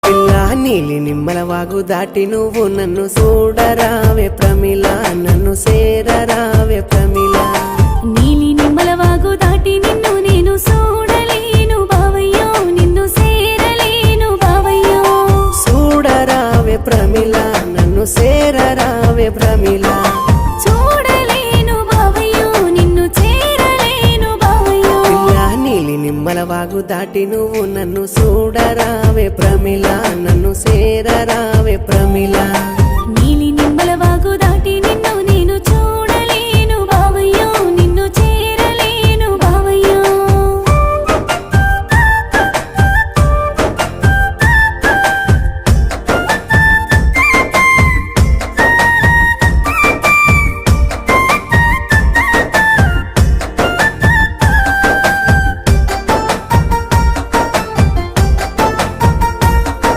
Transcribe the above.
పిల్ల నీలి నిమ్మల వాగు దాటి నువ్వు నన్ను చూడరావే ప్రమిళ నన్ను సేరరావే ప్రమిళ నీలి నిమ్మల వాగు దాటి నిన్ను నేను చూడలేను బావయ్యో నిన్ను సేరలేను బావయ్యో చూడరావే ప్రమిళ నన్ను సేరరావే ప్రమిళ చూడలేను బావయ్యో నిన్ను చేరలేను బావయ్యో పిల్ల నీలి నిమ్మల వాగు దాటి నువ్వు నన్ను చూడరావే ప్రమిళ నన్ను సేరరావే ప్రమిళ నీలి నిమ్మల వాగు దాటి